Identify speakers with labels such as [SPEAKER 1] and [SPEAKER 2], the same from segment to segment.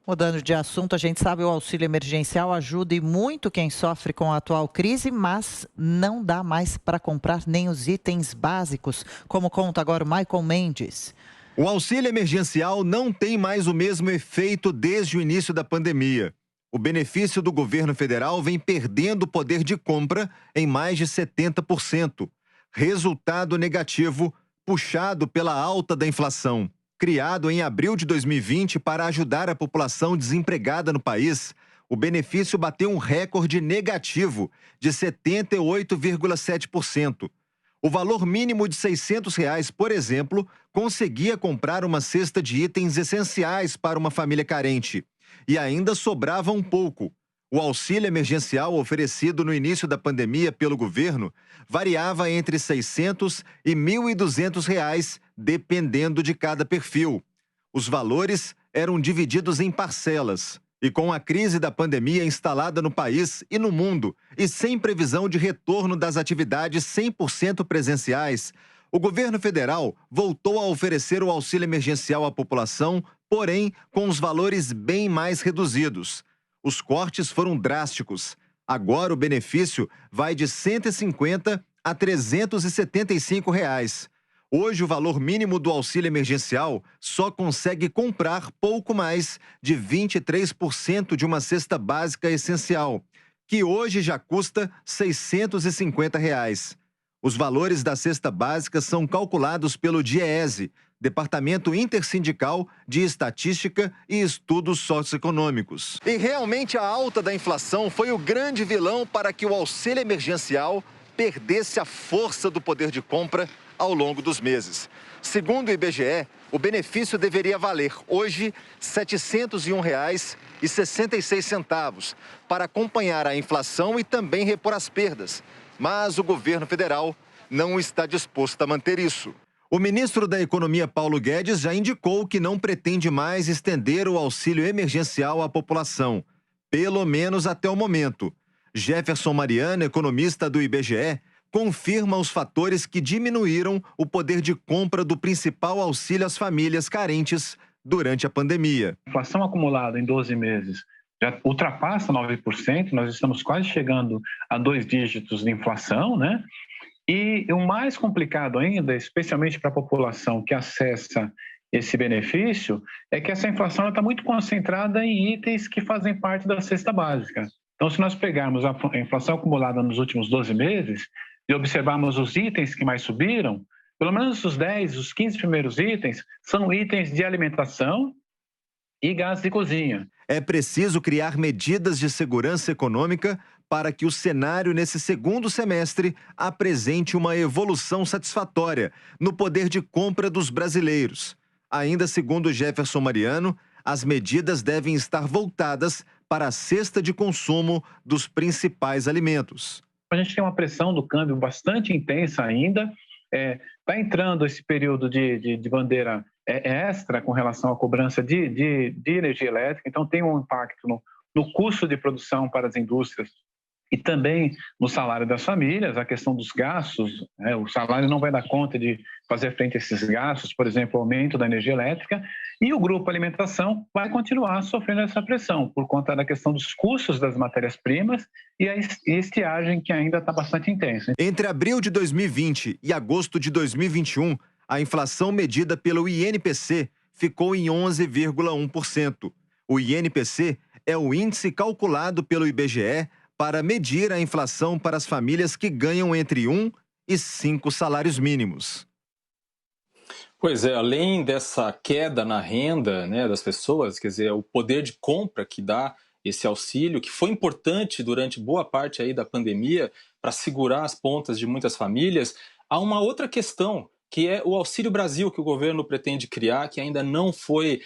[SPEAKER 1] Mudando de assunto, a gente sabe que o auxílio emergencial ajuda e muito quem sofre com a atual crise, mas não dá mais para comprar nem os itens básicos, como conta agora o Michael Mendes.
[SPEAKER 2] O auxílio emergencial não tem mais o mesmo efeito desde o início da pandemia. O benefício do governo federal vem perdendo poder de compra em mais de 70%. Resultado negativo, puxado pela alta da inflação. Criado em abril de 2020 para ajudar a população desempregada no país, o benefício bateu um recorde negativo de 78,7%. O valor mínimo de R$ 600, por exemplo, conseguia comprar uma cesta de itens essenciais para uma família carente. E ainda sobrava um pouco. O auxílio emergencial oferecido no início da pandemia pelo governo variava entre R$ 600 e R$ 1.200, dependendo de cada perfil. Os valores eram divididos em parcelas. E com a crise da pandemia instalada no país e no mundo, e sem previsão de retorno das atividades 100% presenciais, o governo federal voltou a oferecer o auxílio emergencial à população, porém com os valores bem mais reduzidos. Os cortes foram drásticos. Agora o benefício vai de R$ 150 a R$ 375. Hoje, o valor mínimo do auxílio emergencial só consegue comprar pouco mais de 23% de uma cesta básica essencial, que hoje já custa R$ 650. Os valores da cesta básica são calculados pelo DIEESE, Departamento Intersindical de Estatística e Estudos Socioeconômicos. E realmente a alta da inflação foi o grande vilão para que o auxílio emergencial perdesse a força do poder de compra ao longo dos meses. Segundo o IBGE, o benefício deveria valer hoje R$ 701,66 para acompanhar a inflação e também repor as perdas. Mas o governo federal não está disposto a manter isso. O ministro da Economia, Paulo Guedes, já indicou que não pretende mais estender o auxílio emergencial à população, pelo menos até o momento. Jefferson Mariano, economista do IBGE, confirma os fatores que diminuíram o poder de compra do principal auxílio às famílias carentes durante a pandemia.
[SPEAKER 3] A inflação acumulada em 12 meses já ultrapassa 9%, nós estamos quase chegando a 2 dígitos de inflação, né? E o mais complicado ainda, especialmente para a população que acessa esse benefício, é que essa inflação está muito concentrada em itens que fazem parte da cesta básica. Então, se nós pegarmos a inflação acumulada nos últimos 12 meses e observarmos os itens que mais subiram, pelo menos os 10, os 15 primeiros itens são itens de alimentação e gás de cozinha.
[SPEAKER 2] É preciso criar medidas de segurança econômica para que o cenário nesse segundo semestre apresente uma evolução satisfatória no poder de compra dos brasileiros. Ainda segundo Jefferson Mariano, as medidas devem estar voltadas para a cesta de consumo dos principais alimentos.
[SPEAKER 3] A gente tem uma pressão do câmbio bastante intensa ainda. Está entrando esse período de bandeira extra com relação à cobrança de energia elétrica, então tem um impacto no custo de produção para as indústrias e também no salário das famílias, a questão dos gastos, o salário não vai dar conta de fazer frente a esses gastos, por exemplo, o aumento da energia elétrica, e o grupo alimentação vai continuar sofrendo essa pressão por conta da questão dos custos das matérias-primas e a estiagem que ainda está bastante intensa.
[SPEAKER 2] Entre abril de 2020 e agosto de 2021, a inflação medida pelo INPC ficou em 11,1%. O INPC é o índice calculado pelo IBGE para medir a inflação para as famílias que ganham entre 1 e 5 salários mínimos.
[SPEAKER 4] Pois é, além dessa queda na renda, né, das pessoas, quer dizer, o poder de compra que dá esse auxílio, que foi importante durante boa parte aí da pandemia para segurar as pontas de muitas famílias, há uma outra questão, que é o Auxílio Brasil que o governo pretende criar, que ainda não foi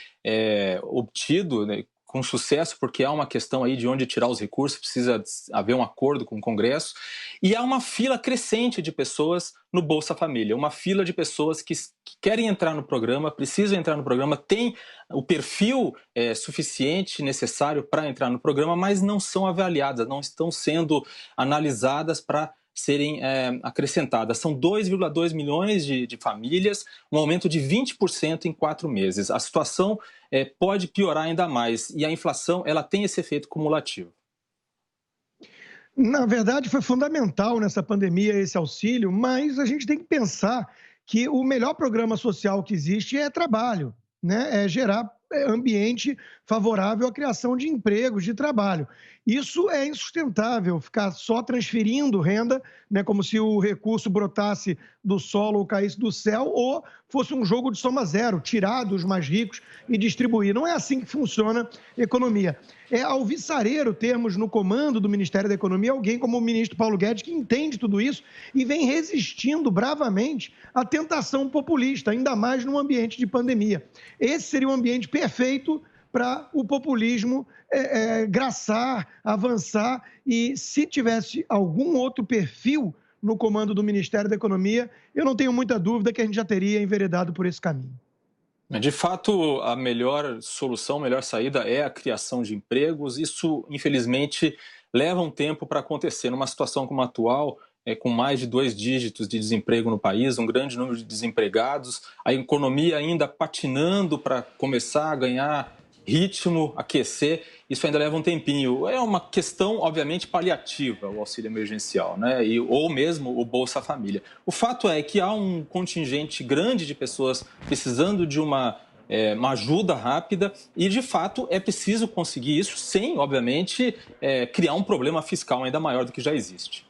[SPEAKER 4] obtido, né, com sucesso, porque há uma questão aí de onde tirar os recursos, precisa haver um acordo com o Congresso, e há uma fila crescente de pessoas no Bolsa Família, uma fila de pessoas que querem entrar no programa, precisam entrar no programa, têm o perfil suficiente, necessário para entrar no programa, mas não são avaliadas, não estão sendo analisadas para serem acrescentadas. São 2,2 milhões de famílias, um aumento de 20% em 4 meses. A situação pode piorar ainda mais e a inflação ela tem esse efeito cumulativo.
[SPEAKER 5] Na verdade, foi fundamental nessa pandemia esse auxílio, mas a gente tem que pensar que o melhor programa social que existe é trabalho, né? É gerar ambiente favorável à criação de empregos, de trabalho. Isso é insustentável, ficar só transferindo renda, né, como se o recurso brotasse do solo ou caísse do céu, ou fosse um jogo de soma zero, tirar dos mais ricos e distribuir. Não é assim que funciona a economia. É alvissareiro termos no comando do Ministério da Economia alguém como o ministro Paulo Guedes, que entende tudo isso e vem resistindo bravamente à tentação populista, ainda mais num ambiente de pandemia. Esse seria um ambiente perfeito para o populismo graçar, avançar, e se tivesse algum outro perfil no comando do Ministério da Economia, eu não tenho muita dúvida que a gente já teria enveredado por esse caminho.
[SPEAKER 4] De fato, a melhor solução, a melhor saída é a criação de empregos. Isso, infelizmente, leva um tempo para acontecer. Numa situação como a atual, com mais de 2 dígitos de desemprego no país, um grande número de desempregados, a economia ainda patinando para começar a ganhar ritmo, aquecer, isso ainda leva um tempinho. É uma questão, obviamente, paliativa, o auxílio emergencial, né? Ou mesmo o Bolsa Família. O fato é que há um contingente grande de pessoas precisando de uma ajuda rápida e, de fato, é preciso conseguir isso sem, obviamente, criar um problema fiscal ainda maior do que já existe.